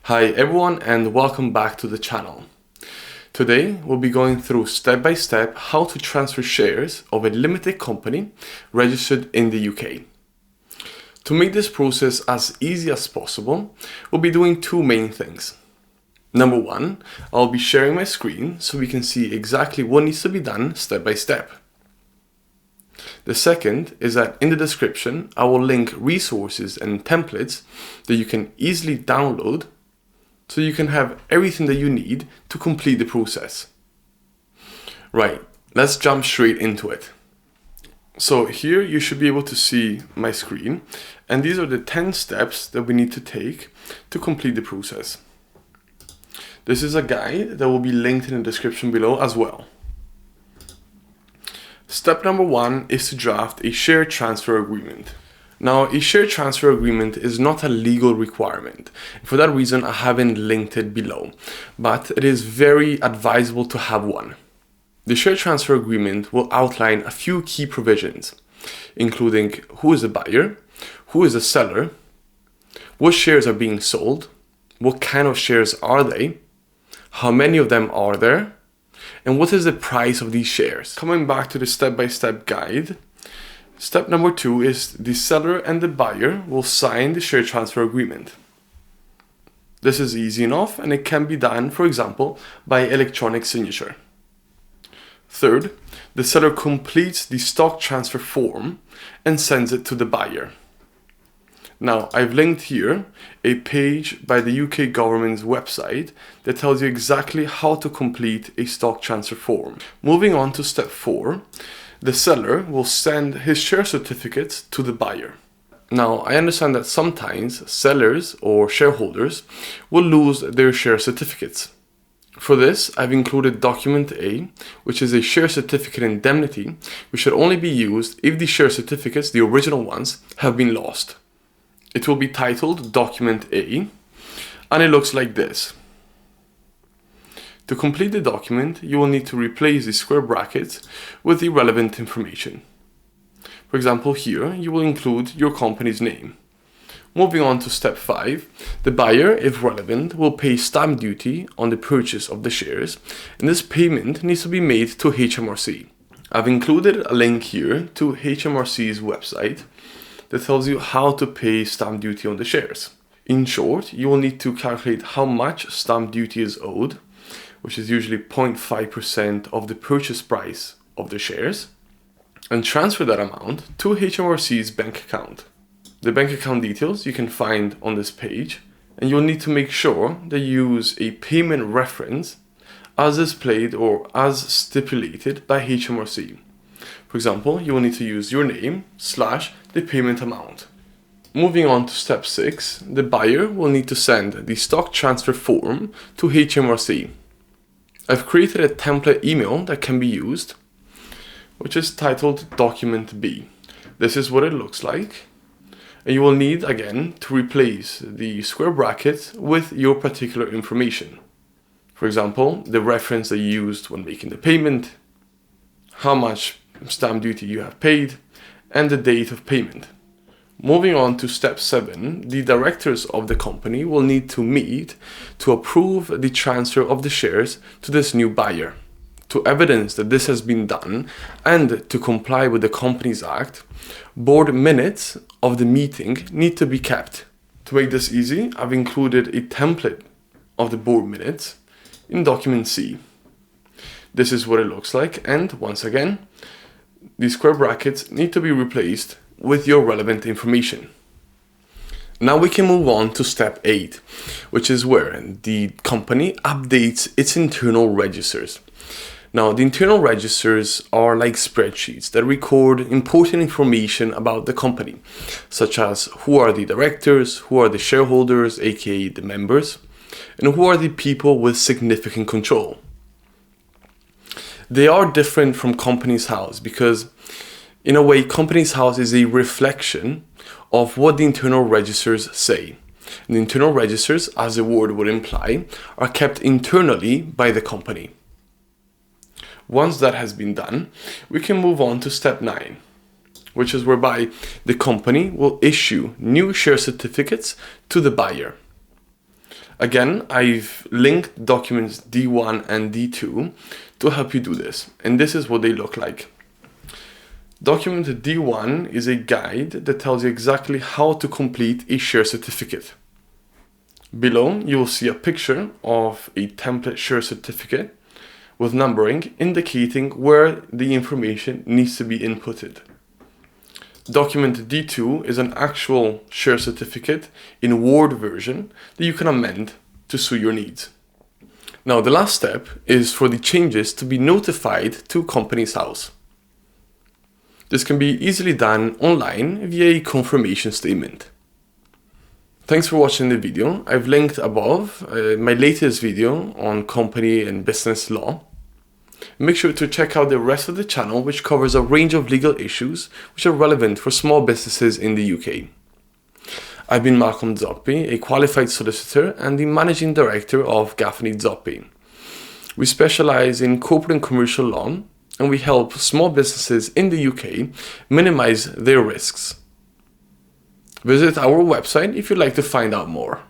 Hi everyone and welcome back to the channel. Today we'll be going through step by step how to transfer shares of a limited company registered in the UK. To make this process as easy as possible, we'll be doing two main things. Number one, I'll be sharing my screen so we can see exactly what needs to be done step by step. The second is that in the description, I will link resources and templates that you can easily download so you can have everything that you need to complete the process. Right, let's jump straight into it. So here you should be able to see my screen, and these are the 10 steps that we need to take to complete the process. This is a guide that will be linked in the description below as well. Step number one is to draft a share transfer agreement. Now, a share transfer agreement is not a legal requirement. For that reason, I haven't linked it below, but it is very advisable to have one. The share transfer agreement will outline a few key provisions, including who is the buyer, who is the seller, what shares are being sold, what kind of shares are they, how many of them are there, and what is the price of these shares. Coming back to the step-by-step guide, step number two is the seller and the buyer will sign the share transfer agreement. This is easy enough and it can be done, for example, by electronic signature. Third, the seller completes the stock transfer form and sends it to the buyer. Now, I've linked here a page by the UK government's website that tells you exactly how to complete a stock transfer form. Moving on to step 4, the seller will send his share certificates to the buyer. Now, I understand that sometimes sellers or shareholders will lose their share certificates. For this, I've included document A, which is a share certificate indemnity, which should only be used if the share certificates, the original ones, have been lost. It will be titled Document A, and it looks like this. To complete the document, you will need to replace the square brackets with the relevant information. For example, here you will include your company's name. Moving on to step 5, the buyer, if relevant, will pay stamp duty on the purchase of the shares, and this payment needs to be made to HMRC. I've included a link here to HMRC's website that tells you how to pay stamp duty on the shares. In short, you will need to calculate how much stamp duty is owed, which is usually 0.5% of the purchase price of the shares, and transfer that amount to HMRC's bank account. The bank account details you can find on this page, and you'll need to make sure that you use a payment reference as displayed or as stipulated by HMRC. For example, you will need to use your name / the payment amount. Moving on to step 6, the buyer will need to send the stock transfer form to HMRC. I've created a template email that can be used, which is titled Document B. This is what it looks like. And you will need, again, to replace the square brackets with your particular information. For example, the reference that you used when making the payment, how much stamp duty you have paid, and the date of payment. Moving on to step 7, the directors of the company will need to meet to approve the transfer of the shares to this new buyer. To evidence that this has been done and to comply with the Companies Act, board minutes of the meeting need to be kept. To make this easy, I've included a template of the board minutes in document C. This is what it looks like, and once again, the square brackets need to be replaced with your relevant information. Now we can move on to step 8, which is where the company updates its internal registers. Now, the internal registers are like spreadsheets that record important information about the company, such as who are the directors, who are the shareholders, aka the members, and who are the people with significant control. They are different from Companies House because, in a way, Companies House is a reflection of what the internal registers say. And the internal registers, as the word would imply, are kept internally by the company. Once that has been done, we can move on to step 9, which is whereby the company will issue new share certificates to the buyer. Again, I've linked documents D1 and D2 to help you do this, and this is what they look like. Document D1 is a guide that tells you exactly how to complete a share certificate. Below, you will see a picture of a template share certificate with numbering indicating where the information needs to be inputted. Document D2 is an actual share certificate in Word version that you can amend to suit your needs. Now, the last step is for the changes to be notified to Companies House. This can be easily done online via a confirmation statement. Thanks for watching the video. I've linked above my latest video on company and business law. Make sure to check out the rest of the channel, which covers a range of legal issues which are relevant for small businesses in the UK. I've been Malcolm Zoppi, a qualified solicitor and the managing director of Gaffney Zoppi. We specialize in corporate and commercial law, and we help small businesses in the UK minimize their risks. Visit our website if you'd like to find out more.